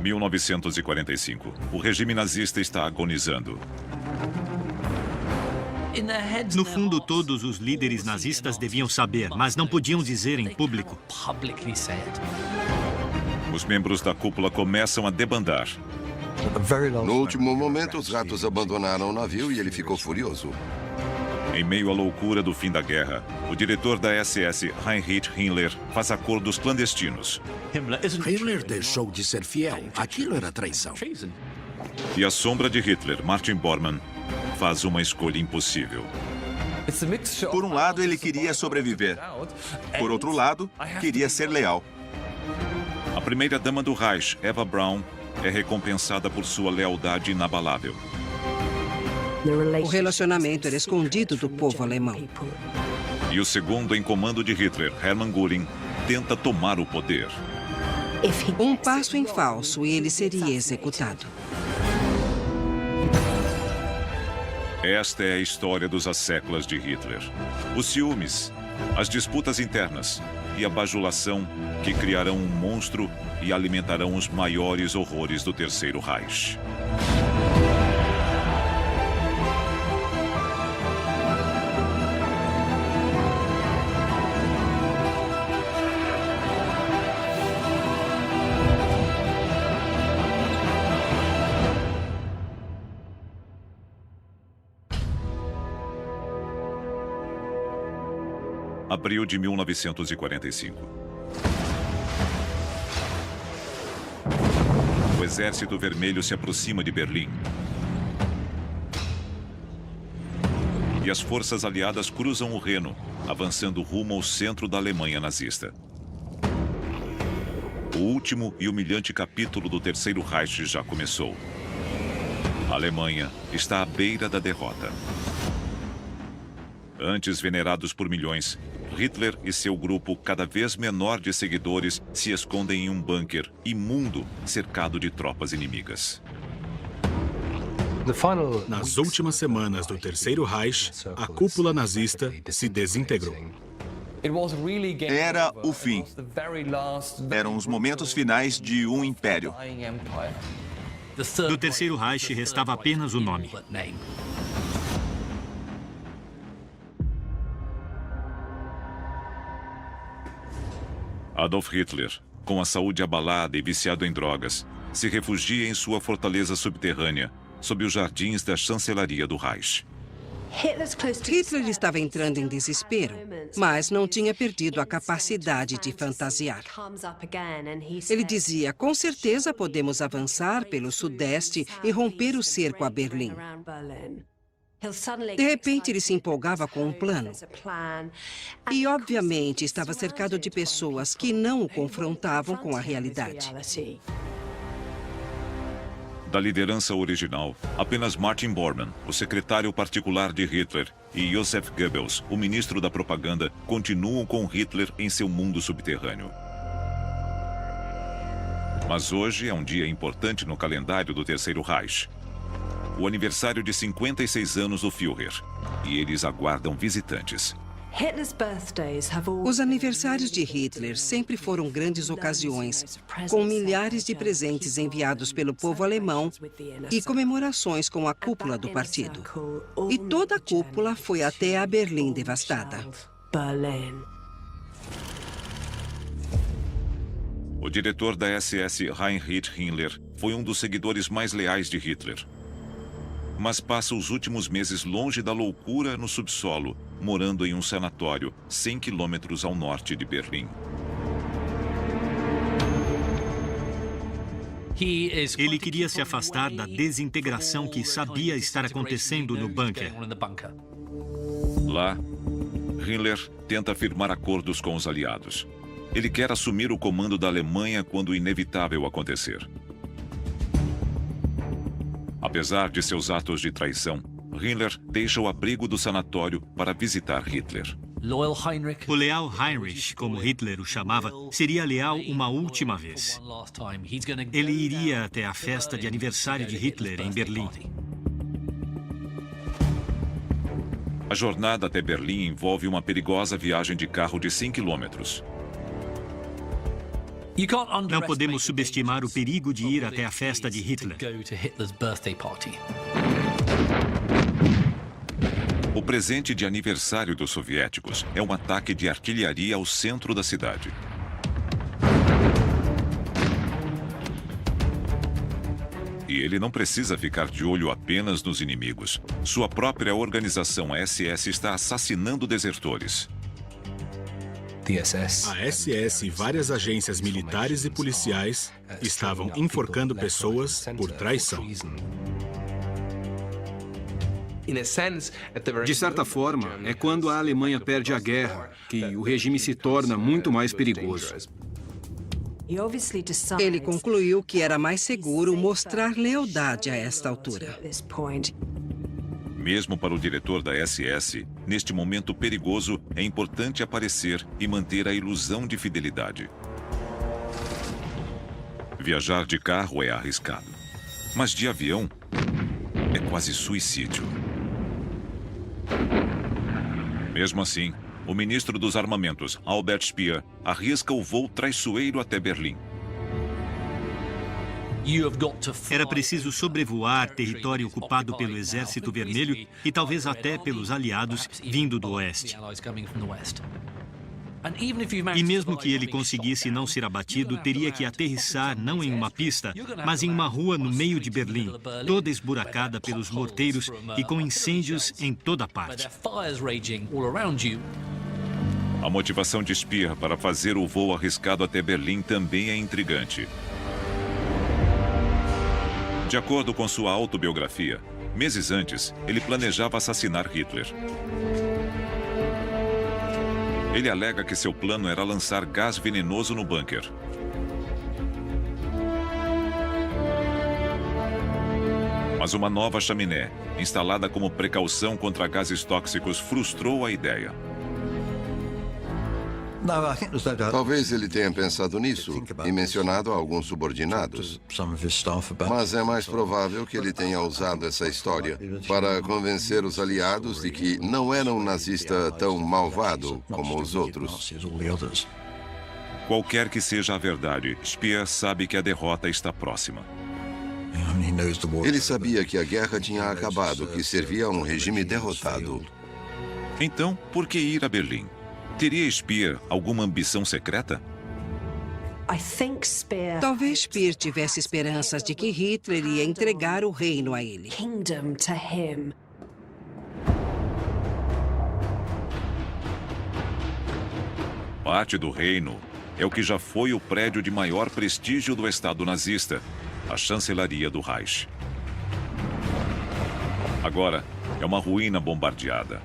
1945. O regime nazista está agonizando. No fundo, todos os líderes nazistas deviam saber, mas não podiam dizer em público. Os membros da cúpula começam a debandar. No último momento, os ratos abandonaram o navio e ele ficou furioso. Em meio à loucura do fim da guerra, o diretor da SS, Heinrich Himmler, faz acordos clandestinos. Himmler deixou de ser fiel. Aquilo era traição. E a sombra de Hitler, Martin Bormann, faz uma escolha impossível. Por um lado, ele queria sobreviver. Por outro lado, queria ser leal. A primeira-dama do Reich, Eva Braun, é recompensada por sua lealdade inabalável. O relacionamento era escondido do povo alemão. E o segundo em comando de Hitler, Hermann Göring, tenta tomar o poder. Um passo em falso e ele seria executado. Esta é a história dos asséculas de Hitler. Os ciúmes, as disputas internas e a bajulação que criarão um monstro e alimentarão os maiores horrores do Terceiro Reich. Abril de 1945. O Exército Vermelho se aproxima de Berlim. E as forças aliadas cruzam o Reno, avançando rumo ao centro da Alemanha nazista. O último e humilhante capítulo do Terceiro Reich já começou. A Alemanha está à beira da derrota. Antes venerados por milhões, Hitler e seu grupo, cada vez menor de seguidores, se escondem em um bunker imundo cercado de tropas inimigas. Nas últimas semanas do Terceiro Reich, a cúpula nazista se desintegrou. Era o fim. Eram os momentos finais de um império. Do Terceiro Reich restava apenas o nome. Adolf Hitler, com a saúde abalada e viciado em drogas, se refugia em sua fortaleza subterrânea, sob os jardins da chancelaria do Reich. Hitler estava entrando em desespero, mas não tinha perdido a capacidade de fantasiar. Ele dizia, com certeza podemos avançar pelo sudeste e romper o cerco a Berlim. De repente, ele se empolgava com um plano. E, obviamente, estava cercado de pessoas que não o confrontavam com a realidade. Da liderança original, apenas Martin Bormann, o secretário particular de Hitler, e Joseph Goebbels, o ministro da propaganda, continuam com Hitler em seu mundo subterrâneo. Mas hoje é um dia importante no calendário do Terceiro Reich. O aniversário de 56 anos do Führer. E eles aguardam visitantes. Os aniversários de Hitler sempre foram grandes ocasiões, com milhares de presentes enviados pelo povo alemão e comemorações com a cúpula do partido. E toda a cúpula foi até a Berlim devastada. O diretor da SS, Heinrich Himmler, foi um dos seguidores mais leais de Hitler. Mas passa os últimos meses longe da loucura no subsolo, morando em um sanatório 100 quilômetros ao norte de Berlim. Ele queria se afastar da desintegração que sabia estar acontecendo no bunker. Lá, Himmler tenta firmar acordos com os aliados. Ele quer assumir o comando da Alemanha quando o inevitável acontecer. Apesar de seus atos de traição, Himmler deixa o abrigo do sanatório para visitar Hitler. O leal Heinrich, como Hitler o chamava, seria leal uma última vez. Ele iria até a festa de aniversário de Hitler em Berlim. A jornada até Berlim envolve uma perigosa viagem de carro de 100 quilômetros. Não podemos subestimar o perigo de ir até a festa de Hitler. O presente de aniversário dos soviéticos é um ataque de artilharia ao centro da cidade. E ele não precisa ficar de olho apenas nos inimigos. Sua própria organização, a SS, está assassinando desertores. A SS e várias agências militares e policiais estavam enforcando pessoas por traição. De certa forma, é quando a Alemanha perde a guerra que o regime se torna muito mais perigoso. Ele concluiu que era mais seguro mostrar lealdade a esta altura. Mesmo para o diretor da SS, neste momento perigoso, é importante aparecer e manter a ilusão de fidelidade. Viajar de carro é arriscado, mas de avião é quase suicídio. Mesmo assim, o ministro dos Armamentos, Albert Speer, arrisca o voo traiçoeiro até Berlim. Era preciso sobrevoar território ocupado pelo Exército Vermelho e talvez até pelos aliados vindo do Oeste. E mesmo que ele conseguisse não ser abatido, teria que aterrissar não em uma pista, mas em uma rua no meio de Berlim, toda esburacada pelos morteiros e com incêndios em toda parte. A motivação de Speer para fazer o voo arriscado até Berlim também é intrigante. De acordo com sua autobiografia, meses antes, ele planejava assassinar Hitler. Ele alega que seu plano era lançar gás venenoso no bunker. Mas uma nova chaminé, instalada como precaução contra gases tóxicos, frustrou a ideia. Talvez ele tenha pensado nisso e mencionado alguns subordinados. Mas é mais provável que ele tenha usado essa história para convencer os aliados de que não era um nazista tão malvado como os outros. Qualquer que seja a verdade, Speer sabe que a derrota está próxima. Ele sabia que a guerra tinha acabado, que servia a um regime derrotado. Então, por que ir a Berlim? Teria Speer alguma ambição secreta? Talvez Speer tivesse esperanças de que Hitler ia entregar o reino a ele. Parte do reino é o que já foi o prédio de maior prestígio do Estado nazista, a chancelaria do Reich. Agora, é uma ruína bombardeada.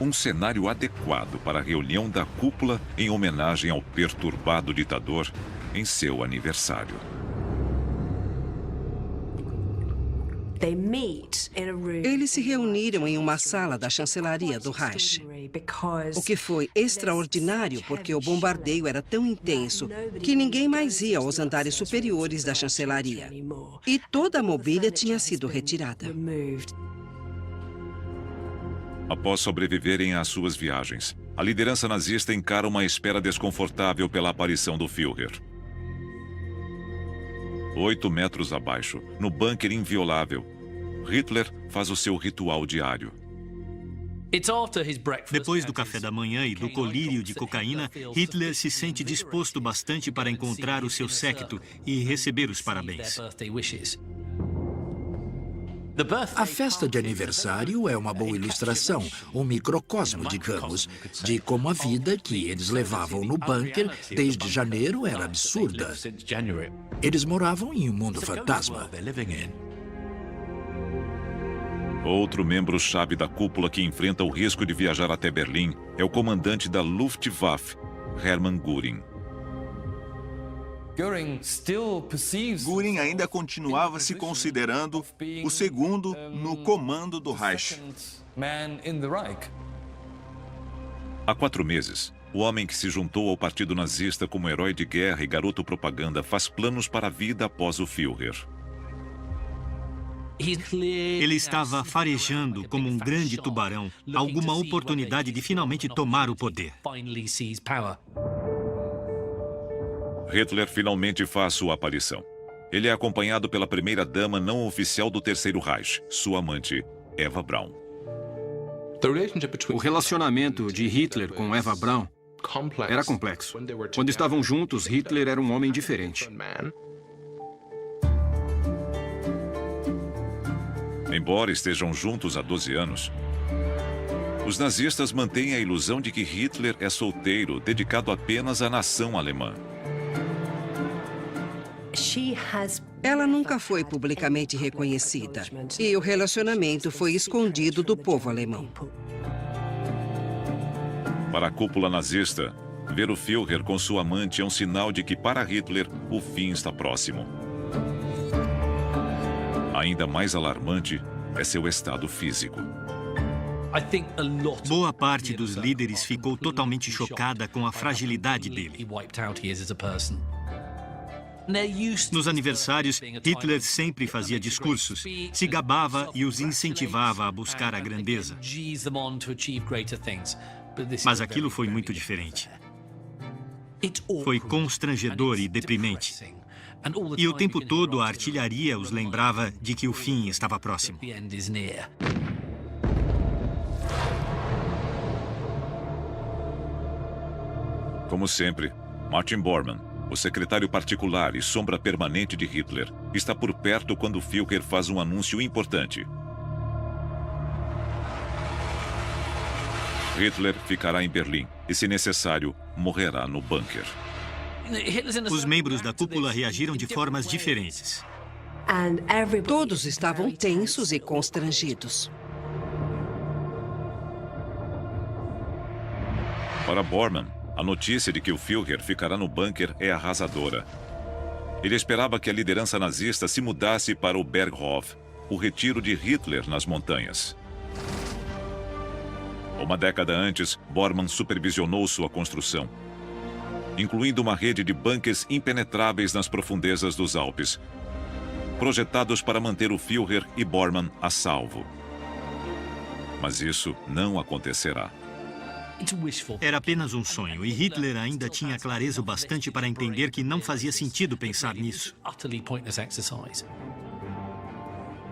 Um cenário adequado para a reunião da cúpula em homenagem ao perturbado ditador em seu aniversário. Eles se reuniram em uma sala da chancelaria do Reich, o que foi extraordinário porque o bombardeio era tão intenso que ninguém mais ia aos andares superiores da chancelaria. E toda a mobília tinha sido retirada. Após sobreviverem às suas viagens, a liderança nazista encara uma espera desconfortável pela aparição do Führer. 8 metros abaixo, no bunker inviolável, Hitler faz o seu ritual diário. Depois do café da manhã e do colírio de cocaína, Hitler se sente disposto bastante para encontrar o seu séquito e receber os parabéns. A festa de aniversário é uma boa ilustração, um microcosmo, digamos, de como a vida que eles levavam no bunker desde janeiro era absurda. Eles moravam em um mundo fantasma. Outro membro-chave da cúpula que enfrenta o risco de viajar até Berlim é o comandante da Luftwaffe, Hermann Göring. Göring ainda continuava se considerando o segundo no comando do Reich. Há 4 meses, o homem que se juntou ao partido nazista como herói de guerra e garoto propaganda faz planos para a vida após o Führer. Ele estava farejando como um grande tubarão alguma oportunidade de finalmente tomar o poder. Hitler finalmente faz sua aparição. Ele é acompanhado pela primeira-dama não oficial do Terceiro Reich, sua amante, Eva Braun. O relacionamento de Hitler com Eva Braun era complexo. Quando estavam juntos, Hitler era um homem diferente. Embora estejam juntos há 12 anos, os nazistas mantêm a ilusão de que Hitler é solteiro, dedicado apenas à nação alemã. Ela nunca foi publicamente reconhecida e o relacionamento foi escondido do povo alemão. Para a cúpula nazista, ver o Führer com sua amante é um sinal de que, para Hitler, o fim está próximo. Ainda mais alarmante é seu estado físico. Boa parte dos líderes ficou totalmente chocada com a fragilidade dele. Nos aniversários, Hitler sempre fazia discursos, se gabava e os incentivava a buscar a grandeza. Mas aquilo foi muito diferente. Foi constrangedor e deprimente. E o tempo todo a artilharia os lembrava de que o fim estava próximo. Como sempre, Martin Bormann, o secretário particular e sombra permanente de Hitler, está por perto quando Führer faz um anúncio importante. Hitler ficará em Berlim e, se necessário, morrerá no bunker. Os membros da cúpula reagiram de formas diferentes. Todos estavam tensos e constrangidos. Para Bormann, a notícia de que o Führer ficará no bunker é arrasadora. Ele esperava que a liderança nazista se mudasse para o Berghof, o retiro de Hitler nas montanhas. Uma década antes, Bormann supervisionou sua construção, incluindo uma rede de bunkers impenetráveis nas profundezas dos Alpes, projetados para manter o Führer e Bormann a salvo. Mas isso não acontecerá. Era apenas um sonho, e Hitler ainda tinha clareza o bastante para entender que não fazia sentido pensar nisso.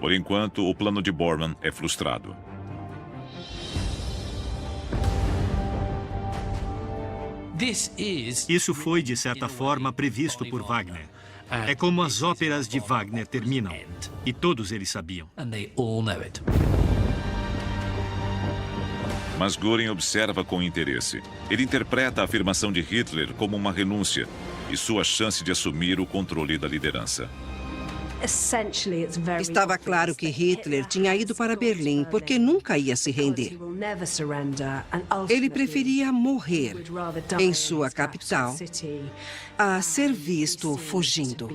Por enquanto, o plano de Bormann é frustrado. Isso foi, de certa forma, previsto por Wagner. É como as óperas de Wagner terminam, e todos eles sabiam. Mas Göring observa com interesse. Ele interpreta a afirmação de Hitler como uma renúncia e sua chance de assumir o controle da liderança. Estava claro que Hitler tinha ido para Berlim porque nunca ia se render. Ele preferia morrer em sua capital a ser visto fugindo.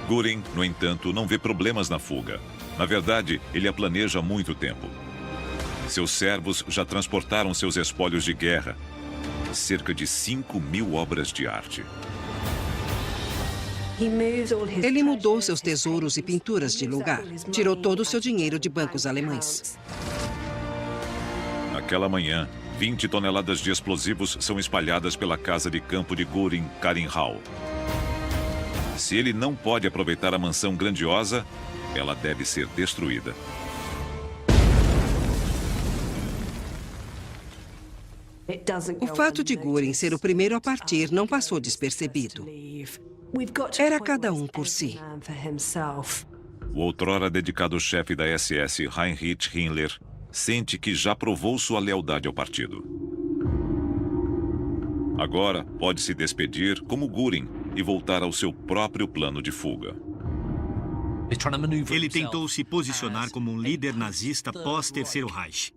Göring, no entanto, não vê problemas na fuga. Na verdade, ele a planeja há muito tempo. Seus servos já transportaram seus espólios de guerra, cerca de 5.000 obras de arte. Ele mudou seus tesouros e pinturas de lugar. Tirou todo o seu dinheiro de bancos alemães. Naquela manhã, 20 toneladas de explosivos são espalhadas pela casa de campo de Göring, Karinhau. Se ele não pode aproveitar a mansão grandiosa, ela deve ser destruída. O fato de Göring ser o primeiro a partir não passou despercebido. Era cada um por si. O outrora dedicado chefe da SS, Heinrich Himmler, sente que já provou sua lealdade ao partido. Agora pode se despedir como Göring e voltar ao seu próprio plano de fuga. Ele tentou se posicionar como um líder nazista pós-Terceiro Reich.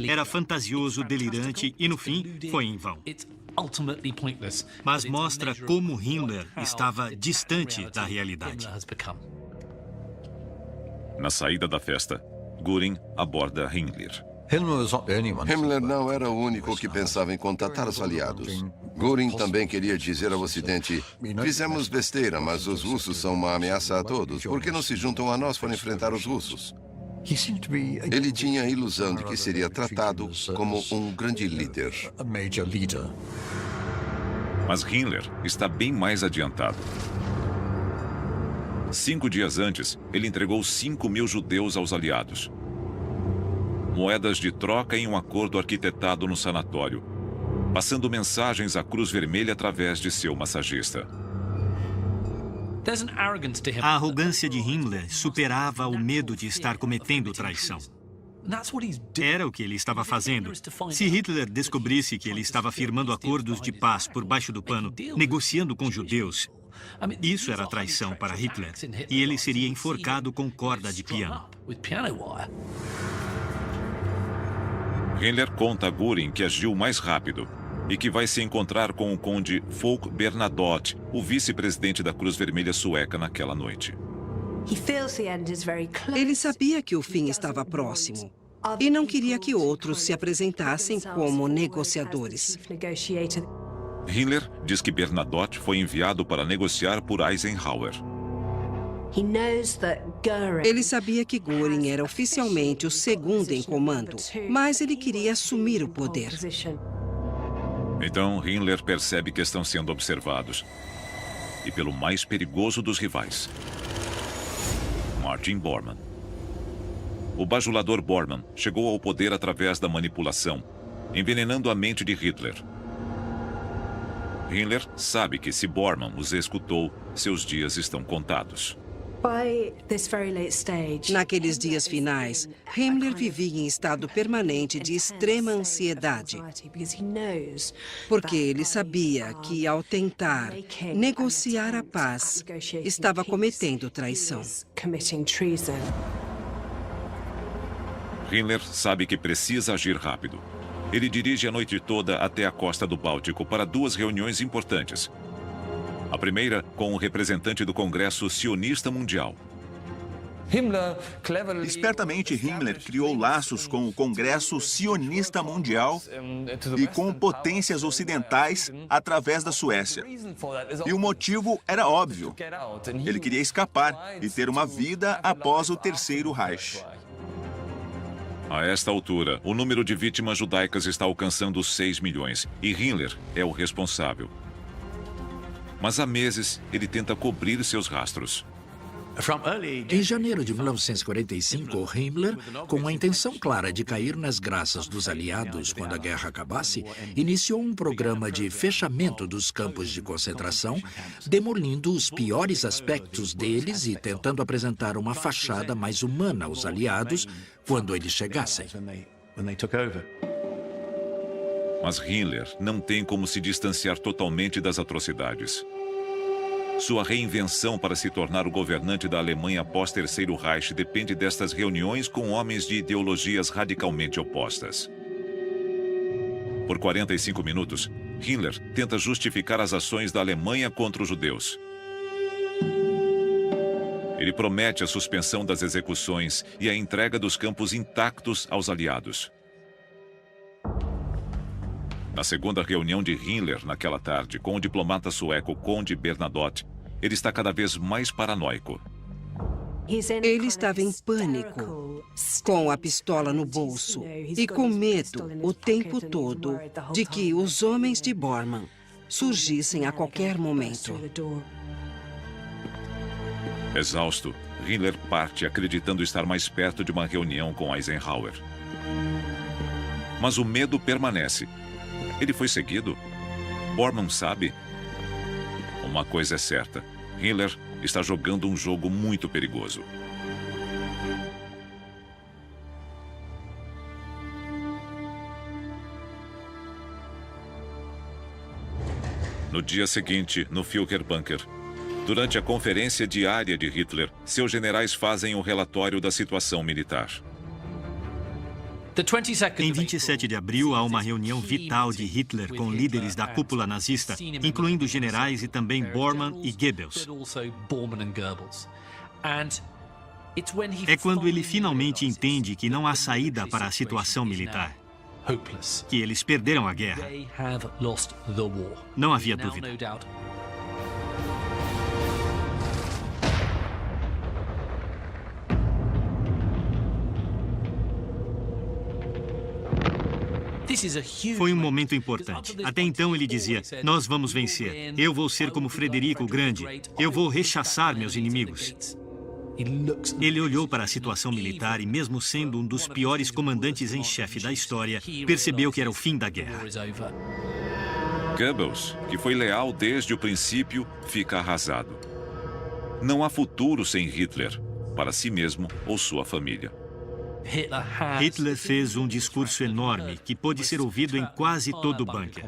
Era fantasioso, delirante e, no fim, foi em vão. Mas mostra como Himmler estava distante da realidade. Na saída da festa, Göring aborda Himmler. Himmler não era o único que pensava em contatar os aliados. Göring também queria dizer ao Ocidente: fizemos besteira, mas os russos são uma ameaça a todos. Por que não se juntam a nós para enfrentar os russos? Ele tinha a ilusão de que seria tratado como um grande líder. Mas Himmler está bem mais adiantado. 5 dias antes, ele entregou 5.000 judeus aos aliados. Moedas de troca em um acordo arquitetado no sanatório, passando mensagens à Cruz Vermelha através de seu massagista. A arrogância de Himmler superava o medo de estar cometendo traição. Era o que ele estava fazendo. Se Hitler descobrisse que ele estava firmando acordos de paz por baixo do pano, negociando com judeus, isso era traição para Hitler, e ele seria enforcado com corda de piano. Himmler conta a Göring que agiu mais rápido e que vai se encontrar com o conde Folke Bernadotte, o vice-presidente da Cruz Vermelha sueca, naquela noite. Ele sabia que o fim estava próximo e não queria que outros se apresentassem como negociadores. Himmler diz que Bernadotte foi enviado para negociar por Eisenhower. Ele sabia que Göring era oficialmente o segundo em comando, mas ele queria assumir o poder. Então, Himmler percebe que estão sendo observados. E pelo mais perigoso dos rivais, Martin Bormann. O bajulador Bormann chegou ao poder através da manipulação, envenenando a mente de Hitler. Himmler sabe que se Bormann os escutou, seus dias estão contados. Naqueles dias finais, Himmler vivia em estado permanente de extrema ansiedade, porque ele sabia que, ao tentar negociar a paz, estava cometendo traição. Himmler sabe que precisa agir rápido. Ele dirige a noite toda até a costa do Báltico para 2 reuniões importantes. A primeira com o representante do Congresso Sionista Mundial. Espertamente, Himmler criou laços com o Congresso Sionista Mundial e com potências ocidentais através da Suécia. E o motivo era óbvio. Ele queria escapar e ter uma vida após o Terceiro Reich. A esta altura, o número de vítimas judaicas está alcançando 6 milhões e Himmler é o responsável. Mas há meses, ele tenta cobrir seus rastros. Em janeiro de 1945, Himmler, com a intenção clara de cair nas graças dos aliados quando a guerra acabasse, iniciou um programa de fechamento dos campos de concentração, demolindo os piores aspectos deles e tentando apresentar uma fachada mais humana aos aliados quando eles chegassem. Mas Himmler não tem como se distanciar totalmente das atrocidades. Sua reinvenção para se tornar o governante da Alemanha após Terceiro Reich depende destas reuniões com homens de ideologias radicalmente opostas. Por 45 minutos, Himmler tenta justificar as ações da Alemanha contra os judeus. Ele promete a suspensão das execuções e a entrega dos campos intactos aos aliados. Na segunda reunião de Himmler naquela tarde com o diplomata sueco conde Bernadotte, ele está cada vez mais paranoico. Ele estava em pânico, com a pistola no bolso e com medo o tempo todo de que os homens de Bormann surgissem a qualquer momento. Exausto, Himmler parte acreditando estar mais perto de uma reunião com Eisenhower. Mas o medo permanece. Ele foi seguido? Bormann sabe? Uma coisa é certa. Himmler está jogando um jogo muito perigoso. No dia seguinte, no Führerbunker, durante a conferência diária de Hitler, seus generais fazem um relatório da situação militar. Em 27 de abril, há uma reunião vital de Hitler com líderes da cúpula nazista, incluindo generais e também Bormann e Goebbels. É quando ele finalmente entende que não há saída para a situação militar. que eles perderam a guerra. Não havia dúvida. Foi um momento importante. Até então ele dizia, nós vamos vencer. Eu vou ser como Frederico o Grande. Eu vou rechaçar meus inimigos. Ele olhou para a situação militar e, mesmo sendo um dos piores comandantes em chefe da história, percebeu que era o fim da guerra. Goebbels, que foi leal desde o princípio, fica arrasado. Não há futuro sem Hitler, para si mesmo ou sua família. Hitler fez um discurso enorme que pôde ser ouvido em quase todo o bunker.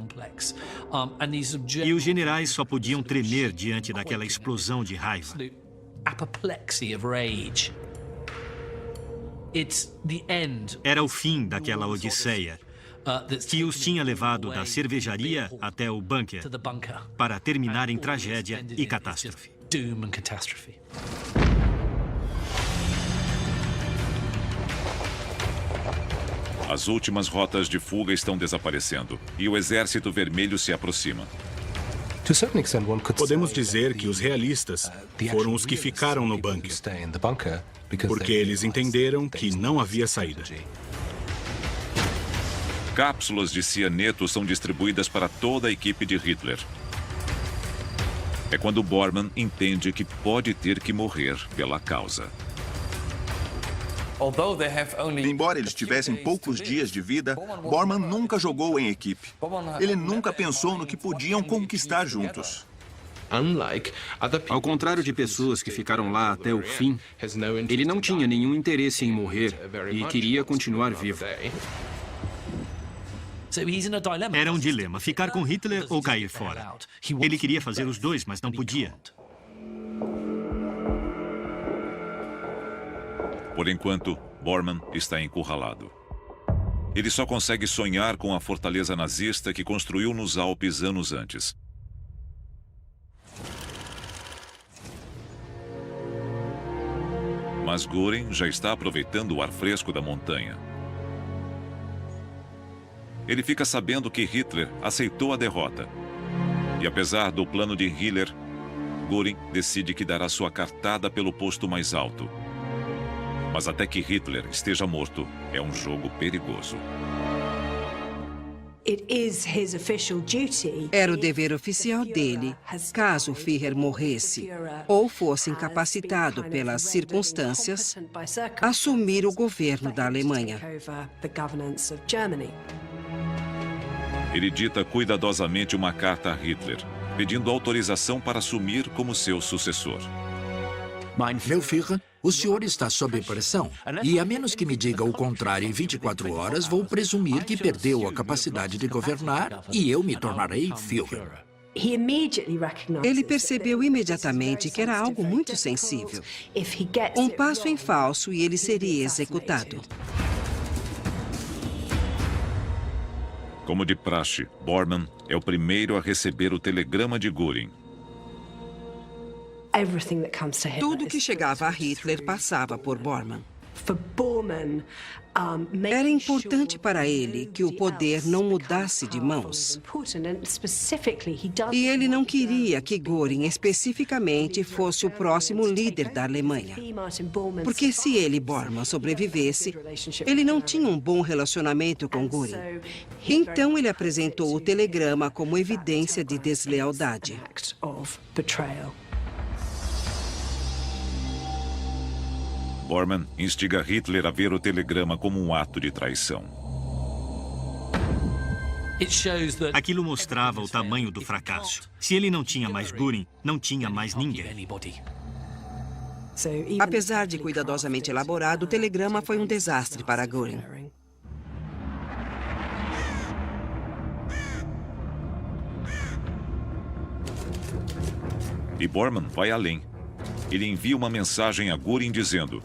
E os generais só podiam tremer diante daquela explosão de raiva. Era o fim daquela odisseia que os tinha levado da cervejaria até o bunker para terminar em tragédia e catástrofe. As últimas rotas de fuga estão desaparecendo e o Exército Vermelho se aproxima. Podemos dizer que os realistas foram os que ficaram no bunker, porque eles entenderam que não havia saída. Cápsulas de cianeto são distribuídas para toda a equipe de Hitler. É quando Bormann entende que pode ter que morrer pela causa. Embora eles tivessem poucos dias de vida, Bormann nunca jogou em equipe. Ele nunca pensou no que podiam conquistar juntos. Ao contrário de pessoas que ficaram lá até o fim, ele não tinha nenhum interesse em morrer e queria continuar vivo. Era um dilema, ficar com Hitler ou cair fora. Ele queria fazer os dois, mas não podia. Por enquanto, Bormann está encurralado. Ele só consegue sonhar com a fortaleza nazista que construiu nos Alpes anos antes. Mas Göring já está aproveitando o ar fresco da montanha. Ele fica sabendo que Hitler aceitou a derrota. E apesar do plano de Himmler, Göring decide que dará sua cartada pelo posto mais alto. Mas até que Hitler esteja morto, é um jogo perigoso. Era o dever oficial dele, caso o Führer morresse ou fosse incapacitado pelas circunstâncias, assumir o governo da Alemanha. Ele dita cuidadosamente uma carta a Hitler, pedindo autorização para assumir como seu sucessor. Meu Führer, o senhor está sob pressão. E a menos que me diga o contrário em 24 horas, vou presumir que perdeu a capacidade de governar e eu me tornarei Führer. Ele percebeu imediatamente que era algo muito sensível. Um passo em falso e ele seria executado. Como de praxe, Bormann é o primeiro a receber o telegrama de Göring. Tudo que chegava a Hitler passava por Bormann. Era importante para ele que o poder não mudasse de mãos. E ele não queria que Göring especificamente fosse o próximo líder da Alemanha. Porque se ele, Bormann, sobrevivesse, ele não tinha um bom relacionamento com Göring. Então ele apresentou o telegrama como evidência de deslealdade. Bormann instiga Hitler a ver o telegrama como um ato de traição. Aquilo mostrava o tamanho do fracasso. Se ele não tinha mais Göring, não tinha mais ninguém. Apesar de cuidadosamente elaborado, o telegrama foi um desastre para Göring. E Bormann vai além. Ele envia uma mensagem a Göring dizendo: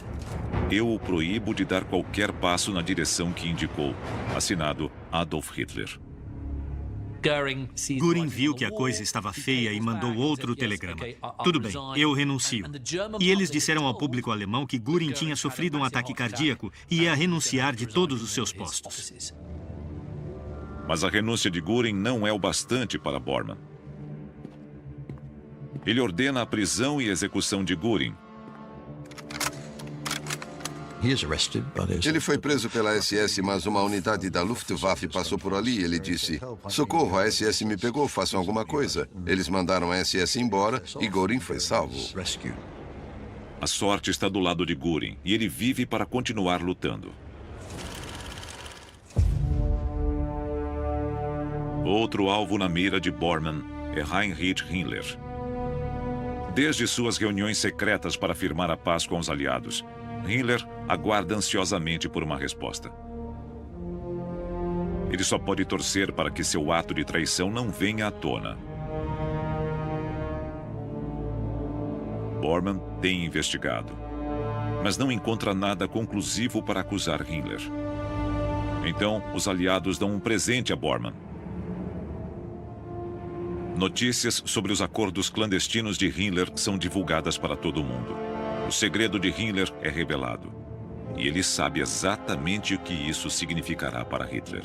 "Eu o proíbo de dar qualquer passo na direção que indicou." Assinado Adolf Hitler. Göring viu que a coisa estava feia e mandou outro telegrama. Tudo bem, eu renuncio. E eles disseram ao público alemão que Göring tinha sofrido um ataque cardíaco e ia renunciar de todos os seus postos. Mas a renúncia de Göring não é o bastante para Bormann. Ele ordena a prisão e execução de Göring. Ele foi preso pela SS, mas uma unidade da Luftwaffe passou por ali e ele disse: socorro, a SS me pegou, façam alguma coisa. Eles mandaram a SS embora e Göring foi salvo. A sorte está do lado de Göring e ele vive para continuar lutando. Outro alvo na mira de Bormann é Heinrich Himmler. Desde suas reuniões secretas para firmar a paz com os aliados, Himmler aguarda ansiosamente por uma resposta. Ele só pode torcer para que seu ato de traição não venha à tona. Bormann tem investigado, mas não encontra nada conclusivo para acusar Himmler. Então, os aliados dão um presente a Bormann. Notícias sobre os acordos clandestinos de Himmler são divulgadas para todo mundo. O segredo de Himmler é revelado. E ele sabe exatamente o que isso significará para Hitler.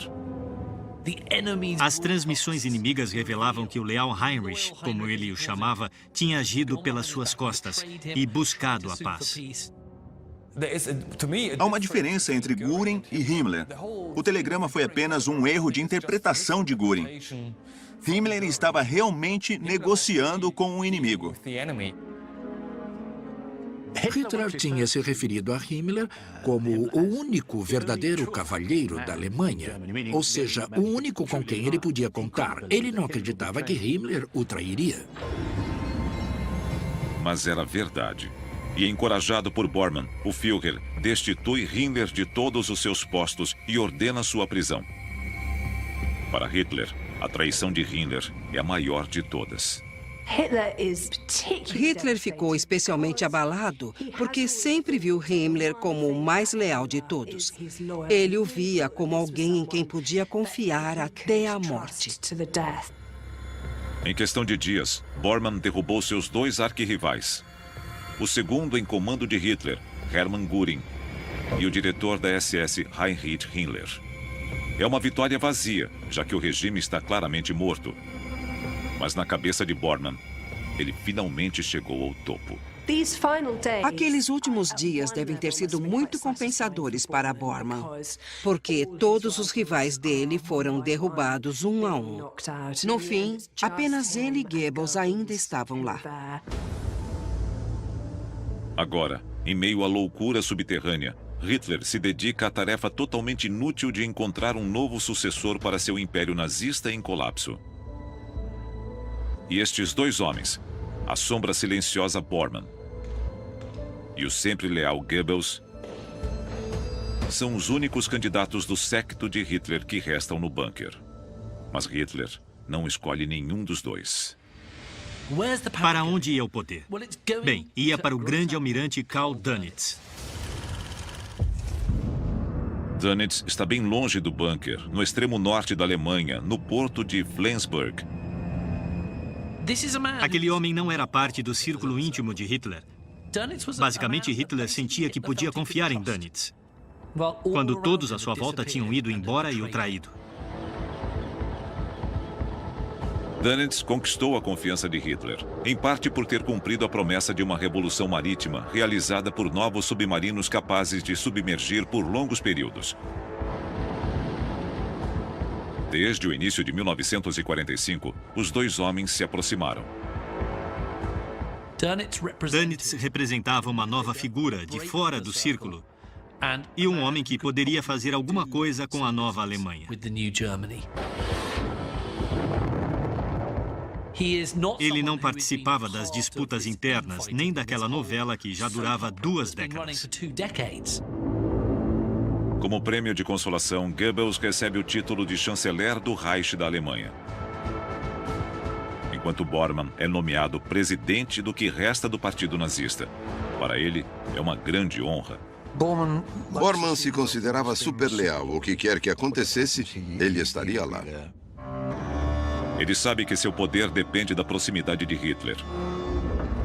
As transmissões inimigas revelavam que o leal Heinrich, como ele o chamava, tinha agido pelas suas costas e buscado a paz. Há uma diferença entre Göring e Himmler. O telegrama foi apenas um erro de interpretação de Göring. Himmler estava realmente negociando com o inimigo. Hitler tinha se referido a Himmler como o único verdadeiro cavalheiro da Alemanha, ou seja, o único com quem ele podia contar. Ele não acreditava que Himmler o trairia. Mas era verdade. E encorajado por Bormann, o Führer destitui Himmler de todos os seus postos e ordena sua prisão. Para Hitler, a traição de Himmler é a maior de todas. Hitler ficou especialmente abalado porque sempre viu Himmler como o mais leal de todos. Ele o via como alguém em quem podia confiar até a morte. Em questão de dias, Bormann derrubou seus dois arquirrivais. O segundo em comando de Hitler, Hermann Göring, e o diretor da SS, Heinrich Himmler. É uma vitória vazia, já que o regime está claramente morto. Mas na cabeça de Bormann, ele finalmente chegou ao topo. Aqueles últimos dias devem ter sido muito compensadores para Bormann, porque todos os rivais dele foram derrubados um a um. No fim, apenas ele e Goebbels ainda estavam lá. Agora, em meio à loucura subterrânea, Hitler se dedica à tarefa totalmente inútil de encontrar um novo sucessor para seu império nazista em colapso. E estes dois homens, a sombra silenciosa Bormann e o sempre leal Goebbels, são os únicos candidatos do séquito de Hitler que restam no bunker. Mas Hitler não escolhe nenhum dos dois. Para onde ia o poder? Bem, ia para o grande almirante Karl Dönitz. Dönitz está bem longe do bunker, no extremo norte da Alemanha, no porto de Flensburg. Aquele homem não era parte do círculo íntimo de Hitler. Basicamente, Hitler sentia que podia confiar em Dönitz, quando todos à sua volta tinham ido embora e o traído. Dönitz conquistou a confiança de Hitler, em parte por ter cumprido a promessa de uma revolução marítima realizada por novos submarinos capazes de submergir por longos períodos. Desde o início de 1945, os dois homens se aproximaram. Dönitz representava uma nova figura de fora do círculo e um homem que poderia fazer alguma coisa com a nova Alemanha. Ele não participava das disputas internas, nem daquela novela que já durava 2 décadas. Como prêmio de consolação, Goebbels recebe o título de chanceler do Reich da Alemanha. Enquanto Bormann é nomeado presidente do que resta do Partido Nazista. Para ele, é uma grande honra. Bormann se considerava super leal. O que quer que acontecesse, ele estaria lá. Ele sabe que seu poder depende da proximidade de Hitler.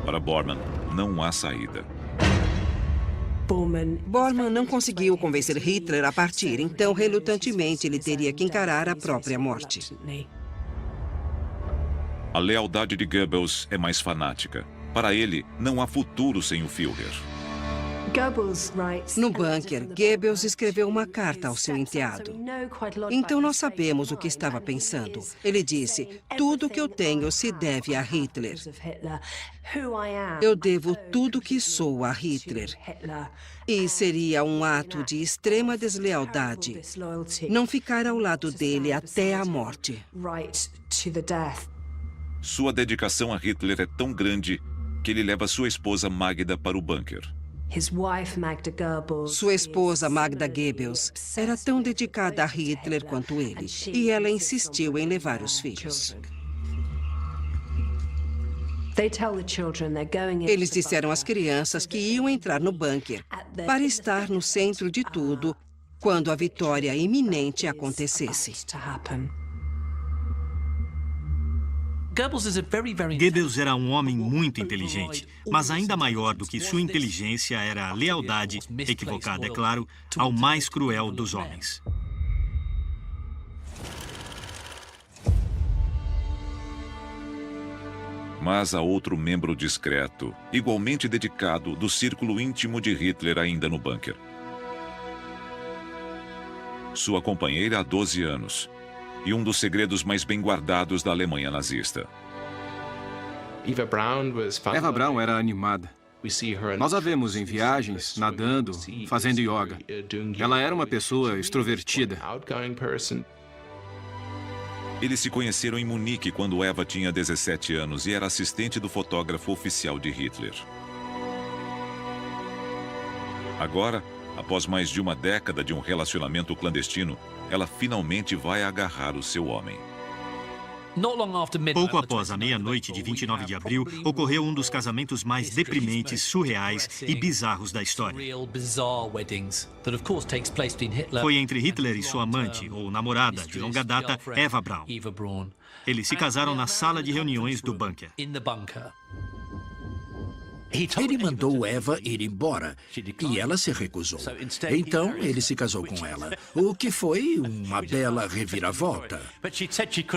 Para Bormann, não há saída. Bormann não conseguiu convencer Hitler a partir, então, relutantemente, ele teria que encarar a própria morte. A lealdade de Goebbels é mais fanática. Para ele, não há futuro sem o Führer. No bunker, Goebbels escreveu uma carta ao seu enteado. Então nós sabemos o que estava pensando. Ele disse: tudo que eu tenho se deve a Hitler. Eu devo tudo que sou a Hitler. E seria um ato de extrema deslealdade não ficar ao lado dele até a morte. Sua dedicação a Hitler é tão grande que ele leva sua esposa Magda para o bunker. Sua esposa, Magda Goebbels, era tão dedicada a Hitler quanto ele, e ela insistiu em levar os filhos. Eles disseram às crianças que iam entrar no bunker para estar no centro de tudo quando a vitória iminente acontecesse. Goebbels era um homem muito inteligente, mas ainda maior do que sua inteligência era a lealdade, equivocada, é claro, ao mais cruel dos homens. Mas há outro membro discreto, igualmente dedicado, do círculo íntimo de Hitler ainda no bunker. Sua companheira há 12 anos. E um dos segredos mais bem guardados da Alemanha nazista. Eva Braun era animada. Nós a vemos em viagens, nadando, fazendo yoga. Ela era uma pessoa extrovertida. Eles se conheceram em Munique quando Eva tinha 17 anos e era assistente do fotógrafo oficial de Hitler. Agora, após mais de uma década de um relacionamento clandestino, ela finalmente vai agarrar o seu homem. Pouco após a meia-noite de 29 de abril, ocorreu um dos casamentos mais deprimentes, surreais e bizarros da história. Foi entre Hitler e sua amante, ou namorada de longa data, Eva Braun. Eles se casaram na sala de reuniões do bunker. Ele mandou Eva ir embora e ela se recusou. Então, ele se casou com ela, o que foi uma bela reviravolta.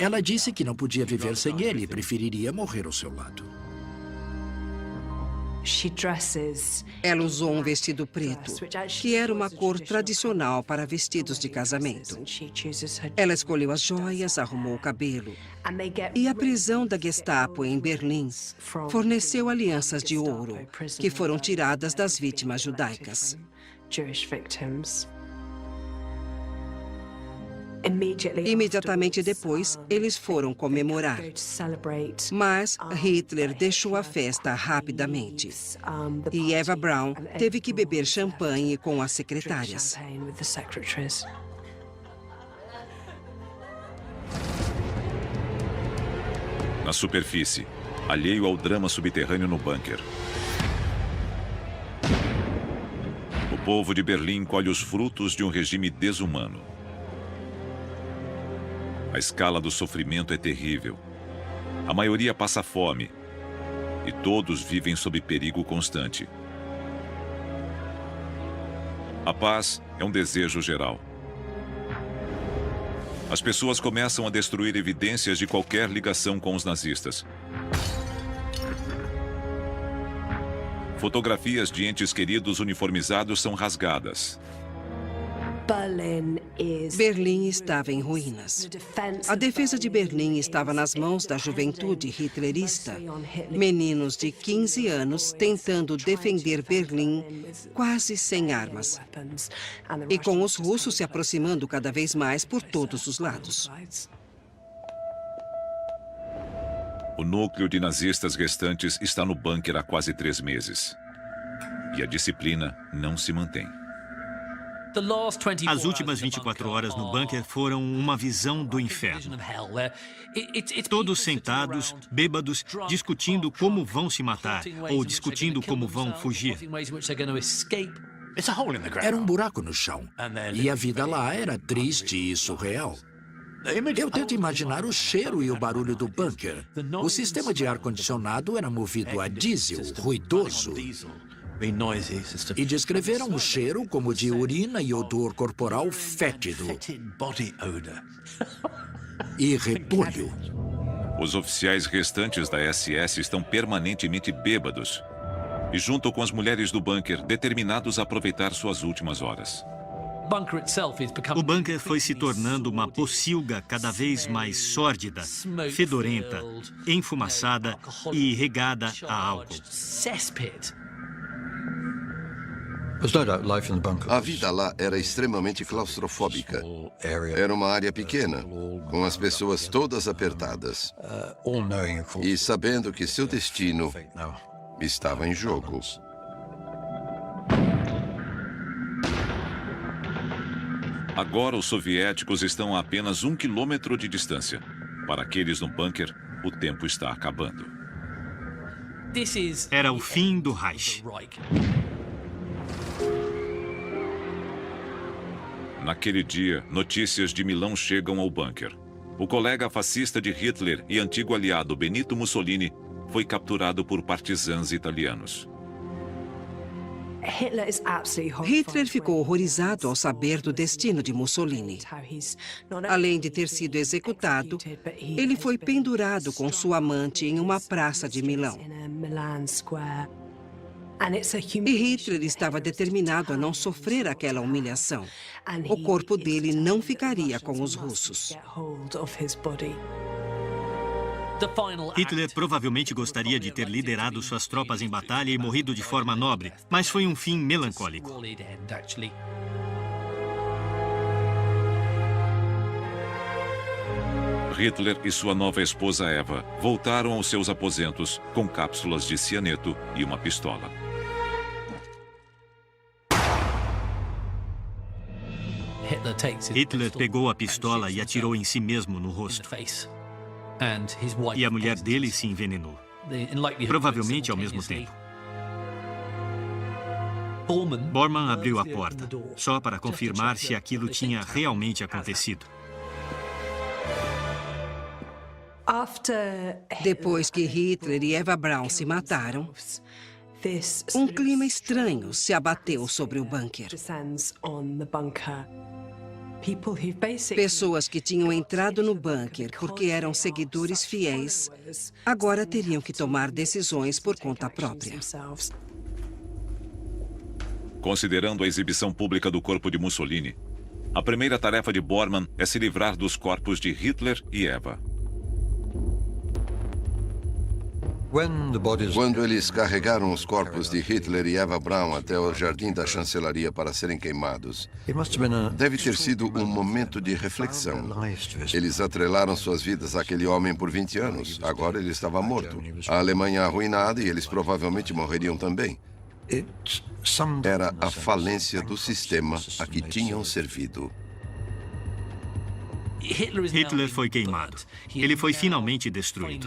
Ela disse que não podia viver sem ele e preferiria morrer ao seu lado. Ela usou um vestido preto, que era uma cor tradicional para vestidos de casamento. Ela escolheu as joias, arrumou o cabelo. E a prisão da Gestapo em Berlim forneceu alianças de ouro, que foram tiradas das vítimas judaicas. Imediatamente depois, eles foram comemorar. Mas Hitler deixou a festa rapidamente. E Eva Braun teve que beber champanhe com as secretárias. Na superfície, alheio ao drama subterrâneo no bunker. O povo de Berlim colhe os frutos de um regime desumano. A escala do sofrimento é terrível. A maioria passa fome. E todos vivem sob perigo constante. A paz é um desejo geral. As pessoas começam a destruir evidências de qualquer ligação com os nazistas. Fotografias de entes queridos uniformizados são rasgadas. Berlim estava em ruínas. A defesa de Berlim estava nas mãos da juventude hitlerista. Meninos de 15 anos tentando defender Berlim quase sem armas. E com os russos se aproximando cada vez mais por todos os lados. O núcleo de nazistas restantes está no bunker há quase 3 meses. E a disciplina não se mantém. As últimas 24 horas no bunker foram uma visão do inferno. Todos sentados, bêbados, discutindo como vão se matar ou discutindo como vão fugir. Era um buraco no chão. E a vida lá era triste e surreal. Eu tento imaginar o cheiro e o barulho do bunker. O sistema de ar-condicionado era movido a diesel, ruidoso. E descreveram o cheiro como de urina e odor corporal fétido e repolho. Os oficiais restantes da SS estão permanentemente bêbados e junto com as mulheres do bunker, determinados a aproveitar suas últimas horas. O bunker foi se tornando uma pocilga cada vez mais sórdida, fedorenta, enfumaçada e regada a álcool. A vida lá era extremamente claustrofóbica. Era uma área pequena, com as pessoas todas apertadas. E sabendo que seu destino estava em jogo. Agora os soviéticos estão a apenas 1 quilômetro de distância. Para aqueles no bunker, o tempo está acabando. Era o fim do Reich. Naquele dia, notícias de Milão chegam ao bunker. O colega fascista de Hitler e antigo aliado Benito Mussolini foi capturado por partisãs italianos. Hitler ficou horrorizado ao saber do destino de Mussolini. Além de ter sido executado, ele foi pendurado com sua amante em uma praça de Milão. E Hitler estava determinado a não sofrer aquela humilhação. O corpo dele não ficaria com os russos. Hitler provavelmente gostaria de ter liderado suas tropas em batalha e morrido de forma nobre, mas foi um fim melancólico. Hitler e sua nova esposa Eva voltaram aos seus aposentos com cápsulas de cianeto e uma pistola. Hitler pegou a pistola e atirou em si mesmo no rosto. E a mulher dele se envenenou, provavelmente ao mesmo tempo. Bormann abriu a porta, só para confirmar se aquilo tinha realmente acontecido. Depois que Hitler e Eva Braun se mataram, um clima estranho se abateu sobre o bunker. Pessoas que tinham entrado no bunker porque eram seguidores fiéis, agora teriam que tomar decisões por conta própria. Considerando a exibição pública do corpo de Mussolini, a primeira tarefa de Bormann é se livrar dos corpos de Hitler e Eva. Quando eles carregaram os corpos de Hitler e Eva Braun até o jardim da chancelaria para serem queimados, deve ter sido um momento de reflexão. Eles atrelaram suas vidas àquele homem por 20 anos. Agora ele estava morto. A Alemanha arruinada e eles provavelmente morreriam também. Era a falência do sistema a que tinham servido. Hitler foi queimado. Ele foi finalmente destruído.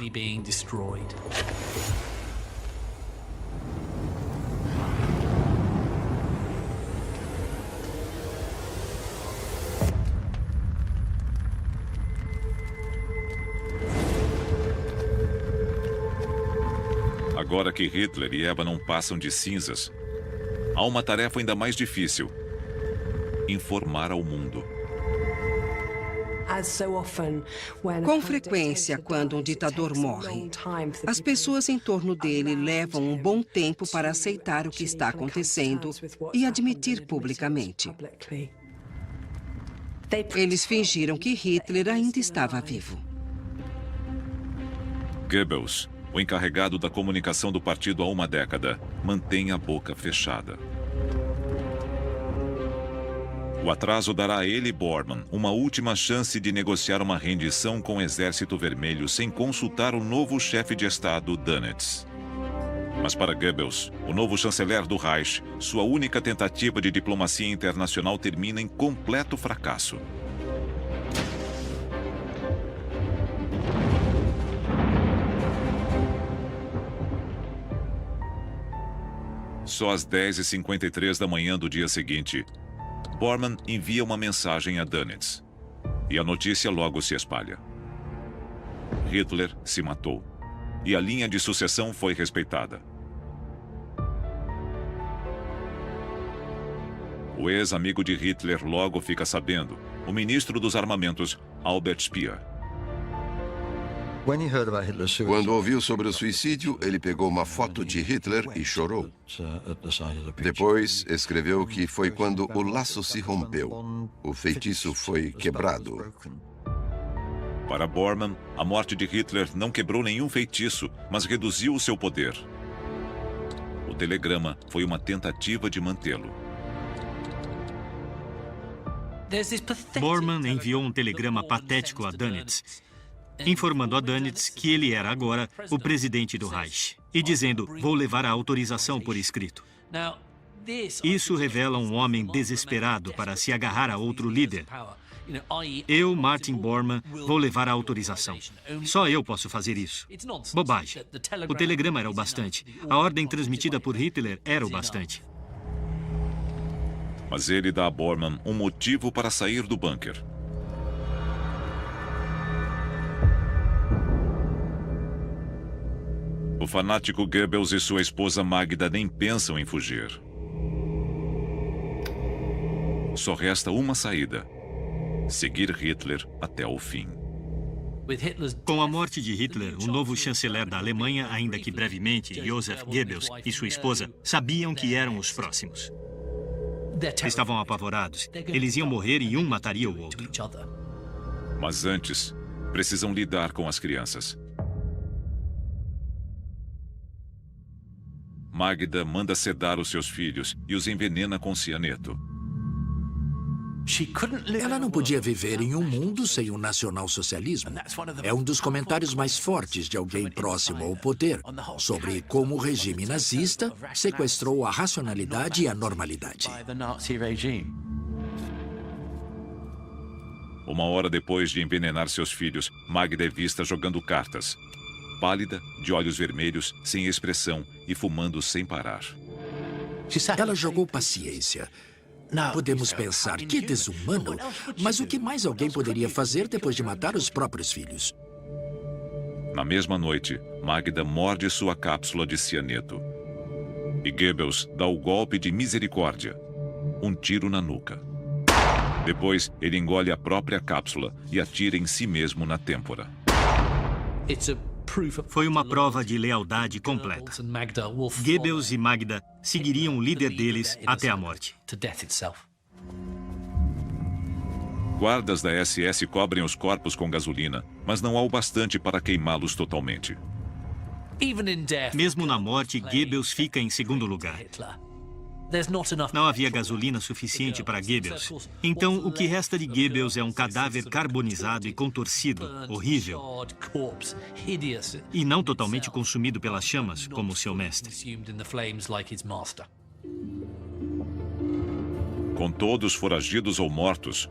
Agora que Hitler e Eva não passam de cinzas, há uma tarefa ainda mais difícil: informar ao mundo. Com frequência, quando um ditador morre, as pessoas em torno dele levam um bom tempo para aceitar o que está acontecendo e admitir publicamente. Eles fingiram que Hitler ainda estava vivo. Goebbels, o encarregado da comunicação do partido há uma década, mantém a boca fechada. O atraso dará a ele e Bormann uma última chance de negociar uma rendição com o Exército Vermelho sem consultar o novo chefe de Estado, Dönitz. Mas para Goebbels, o novo chanceler do Reich, sua única tentativa de diplomacia internacional termina em completo fracasso. Só às 10h53 da manhã do dia seguinte, Bormann envia uma mensagem a Dönitz. E a notícia logo se espalha. Hitler se matou. E a linha de sucessão foi respeitada. O ex-amigo de Hitler logo fica sabendo, o ministro dos armamentos, Albert Speer. Quando ouviu sobre o suicídio, ele pegou uma foto de Hitler e chorou. Depois, escreveu que foi quando o laço se rompeu. O feitiço foi quebrado. Para Bormann, a morte de Hitler não quebrou nenhum feitiço, mas reduziu o seu poder. O telegrama foi uma tentativa de mantê-lo. Bormann enviou um telegrama patético a Dönitz, informando a Dönitz que ele era agora o presidente do Reich e dizendo, vou levar a autorização por escrito. Isso revela um homem desesperado para se agarrar a outro líder. Eu, Martin Bormann, vou levar a autorização. Só eu posso fazer isso. Bobagem. O telegrama era o bastante. A ordem transmitida por Hitler era o bastante. Mas ele dá a Bormann um motivo para sair do bunker. O fanático Goebbels e sua esposa Magda nem pensam em fugir. Só resta uma saída: seguir Hitler até o fim. Com a morte de Hitler, o novo chanceler da Alemanha, ainda que brevemente, Joseph Goebbels e sua esposa, sabiam que eram os próximos. Estavam apavorados. Eles iam morrer e um mataria o outro. Mas antes, precisam lidar com as crianças. Magda manda sedar os seus filhos e os envenena com cianeto. Ela não podia viver em um mundo sem o nacionalsocialismo. É um dos comentários mais fortes de alguém próximo ao poder sobre como o regime nazista sequestrou a racionalidade e a normalidade. Uma hora depois de envenenar seus filhos, Magda é vista jogando cartas. Pálida, de olhos vermelhos, sem expressão e fumando sem parar. Ela jogou paciência. Podemos pensar que desumano, mas o que mais alguém poderia fazer depois de matar os próprios filhos? Na mesma noite, Magda morde sua cápsula de cianeto. E Goebbels dá o golpe de misericórdia, um tiro na nuca. Depois, ele engole a própria cápsula e atira em si mesmo na têmpora. Foi uma prova de lealdade completa. Goebbels e Magda seguiriam o líder deles até a morte. Guardas da SS cobrem os corpos com gasolina, mas não há o bastante para queimá-los totalmente. Mesmo na morte, Goebbels fica em segundo lugar. Não havia gasolina suficiente para Goebbels. Então, o que resta de Goebbels é um cadáver carbonizado e contorcido, horrível. E não totalmente consumido pelas chamas, como seu mestre. Com todos foragidos ou mortos,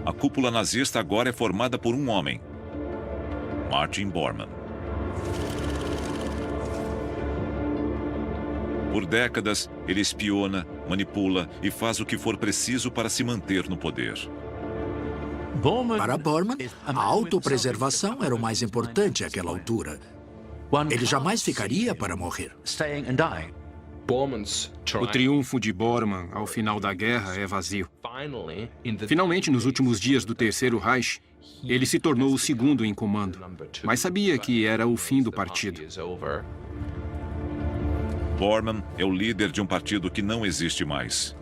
a cúpula nazista agora é formada por um homem: Martin Bormann. Por décadas, ele espiona, manipula e faz o que for preciso para se manter no poder. Para Bormann, a autopreservação era o mais importante àquela altura. Ele jamais ficaria para morrer. O triunfo de Bormann ao final da guerra é vazio. Finalmente, nos últimos dias do Terceiro Reich, ele se tornou o segundo em comando, mas sabia que era o fim do partido. Bormann é o líder de um partido que não existe mais.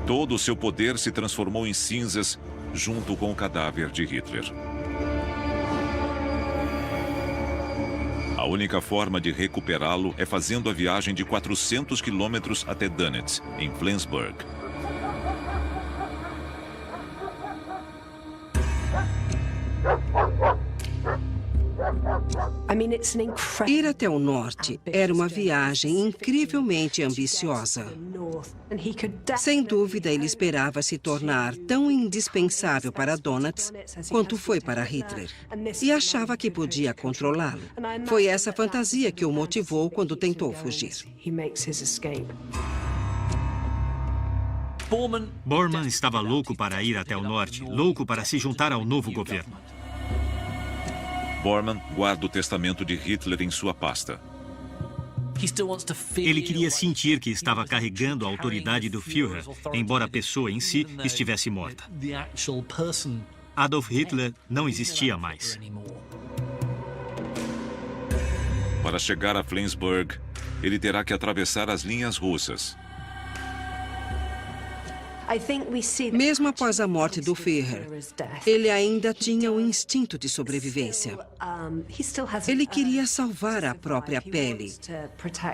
Todo o seu poder se transformou em cinzas junto com o cadáver de Hitler. A única forma de recuperá-lo é fazendo a viagem de 400 quilômetros até Dönitz, em Flensburg. Ir até o norte era uma viagem incrivelmente ambiciosa. Sem dúvida, ele esperava se tornar tão indispensável para Dönitz quanto foi para Hitler. E achava que podia controlá-lo. Foi essa fantasia que o motivou quando tentou fugir. Bormann estava louco para ir até o norte, louco para se juntar ao novo governo. Bormann guarda o testamento de Hitler em sua pasta. Ele queria sentir que estava carregando a autoridade do Führer, embora a pessoa em si estivesse morta. Adolf Hitler não existia mais. Para chegar a Flensburg, ele terá que atravessar as linhas russas. Mesmo após a morte do Führer, ele ainda tinha o instinto de sobrevivência. Ele queria salvar a própria pele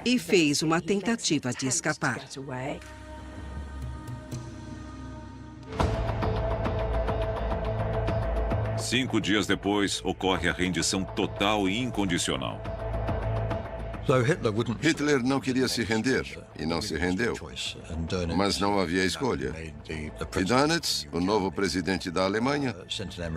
e fez uma tentativa de escapar. Cinco dias depois, ocorre a rendição total e incondicional. Hitler não queria se render e não se rendeu, mas não havia escolha. E Dönitz, o novo presidente da Alemanha,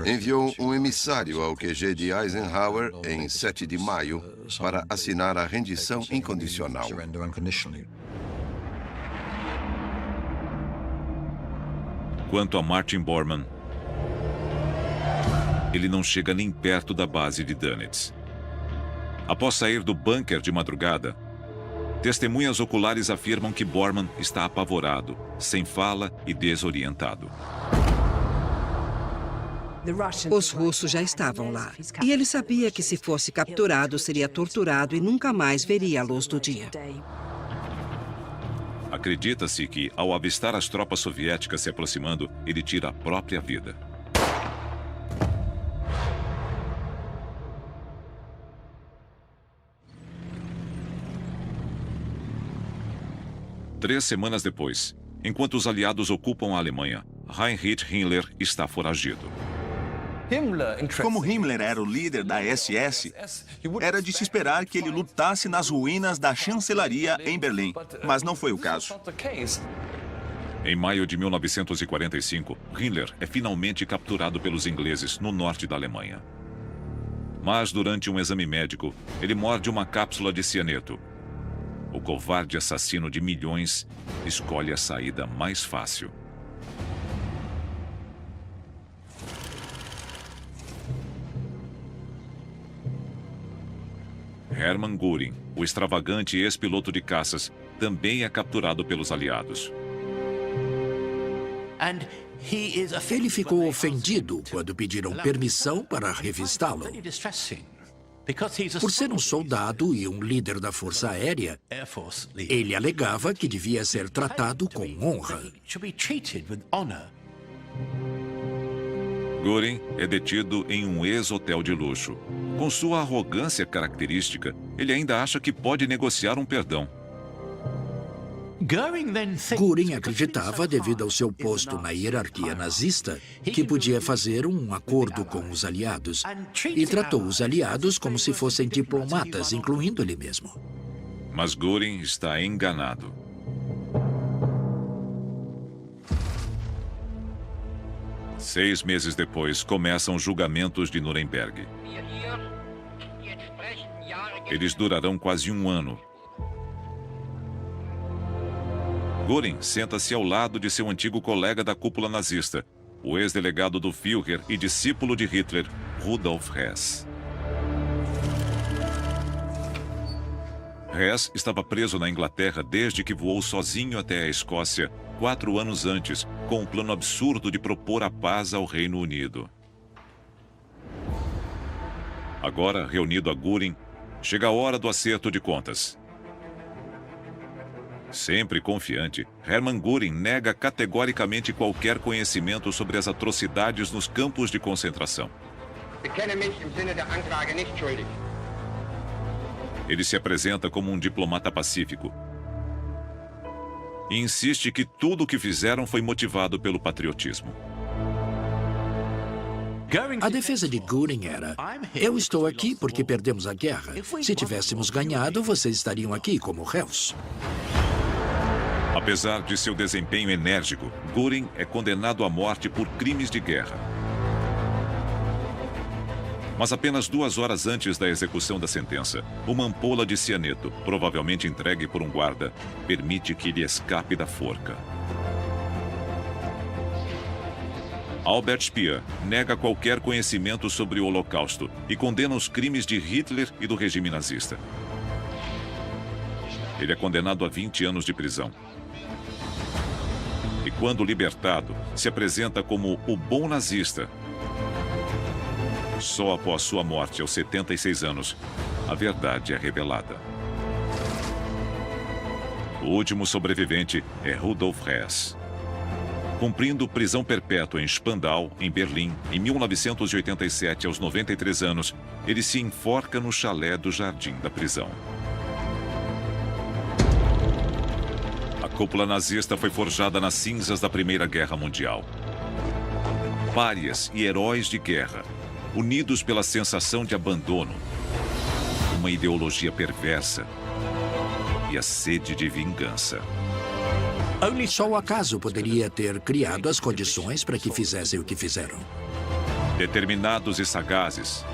enviou um emissário ao QG de Eisenhower em 7 de maio para assinar a rendição incondicional. Quanto a Martin Bormann, ele não chega nem perto da base de Dönitz. Após sair do bunker de madrugada, testemunhas oculares afirmam que Bormann está apavorado, sem fala e desorientado. Os russos já estavam lá, e ele sabia que se fosse capturado, seria torturado e nunca mais veria a luz do dia. Acredita-se que, ao avistar as tropas soviéticas se aproximando, ele tira a própria vida. Três semanas depois, enquanto os aliados ocupam a Alemanha, Heinrich Himmler está foragido. Como Himmler era o líder da SS, era de se esperar que ele lutasse nas ruínas da chancelaria em Berlim, mas não foi o caso. Em maio de 1945, Himmler é finalmente capturado pelos ingleses no norte da Alemanha. Mas durante um exame médico, ele morde uma cápsula de cianeto. O covarde assassino de milhões escolhe a saída mais fácil. Hermann Göring, o extravagante ex-piloto de caças, também é capturado pelos aliados. Ele ficou ofendido quando pediram permissão para revistá-lo. Por ser um soldado e um líder da Força Aérea, ele alegava que devia ser tratado com honra. Göring é detido em um ex-hotel de luxo. Com sua arrogância característica, ele ainda acha que pode negociar um perdão. Göring acreditava, devido ao seu posto na hierarquia nazista, que podia fazer um acordo com os aliados e tratou os aliados como se fossem diplomatas, incluindo ele mesmo. Mas Göring está enganado. Seis meses depois, começam os julgamentos de Nuremberg. Eles durarão quase um ano. Göring senta-se ao lado de seu antigo colega da cúpula nazista, o ex-delegado do Führer e discípulo de Hitler, Rudolf Hess. Hess estava preso na Inglaterra desde que voou sozinho até a Escócia 4 anos antes, com um plano absurdo de propor a paz ao Reino Unido. Agora, reunido a Göring, chega a hora do acerto de contas. Sempre confiante, Hermann Göring nega categoricamente qualquer conhecimento sobre as atrocidades nos campos de concentração. Ele se apresenta como um diplomata pacífico e insiste que tudo o que fizeram foi motivado pelo patriotismo. A defesa de Göring era: eu estou aqui porque perdemos a guerra. Se tivéssemos ganhado, vocês estariam aqui como réus. Apesar de seu desempenho enérgico, Göring é condenado à morte por crimes de guerra. Mas apenas 2 horas antes da execução da sentença, uma ampola de cianeto, provavelmente entregue por um guarda, permite que ele escape da forca. Albert Speer nega qualquer conhecimento sobre o Holocausto e condena os crimes de Hitler e do regime nazista. Ele é condenado a 20 anos de prisão. E quando libertado, se apresenta como o bom nazista. Só após sua morte, aos 76 anos, a verdade é revelada. O último sobrevivente é Rudolf Hess. Cumprindo prisão perpétua em Spandau, em Berlim, em 1987, aos 93 anos, ele se enforca no chalé do jardim da prisão. A cúpula nazista foi forjada nas cinzas da Primeira Guerra Mundial. Párias e heróis de guerra, unidos pela sensação de abandono, uma ideologia perversa e a sede de vingança. Só o acaso poderia ter criado as condições para que fizessem o que fizeram. Determinados e sagazes,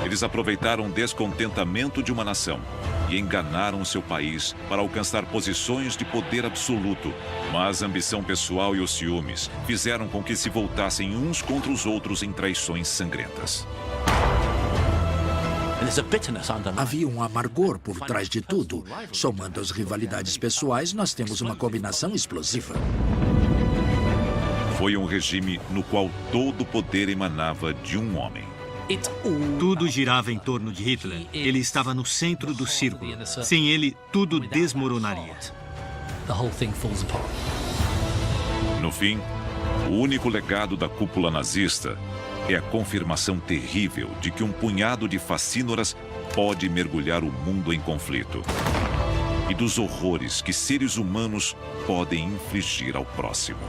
eles aproveitaram o descontentamento de uma nação e enganaram seu país para alcançar posições de poder absoluto. Mas a ambição pessoal e os ciúmes fizeram com que se voltassem uns contra os outros em traições sangrentas. Havia um amargor por trás de tudo. Somando as rivalidades pessoais, nós temos uma combinação explosiva. Foi um regime no qual todo o poder emanava de um homem. Tudo girava em torno de Hitler. Ele estava no centro do círculo. Sem ele, tudo desmoronaria. No fim, o único legado da cúpula nazista é a confirmação terrível de que um punhado de facínoras pode mergulhar o mundo em conflito. E dos horrores que seres humanos podem infligir ao próximo.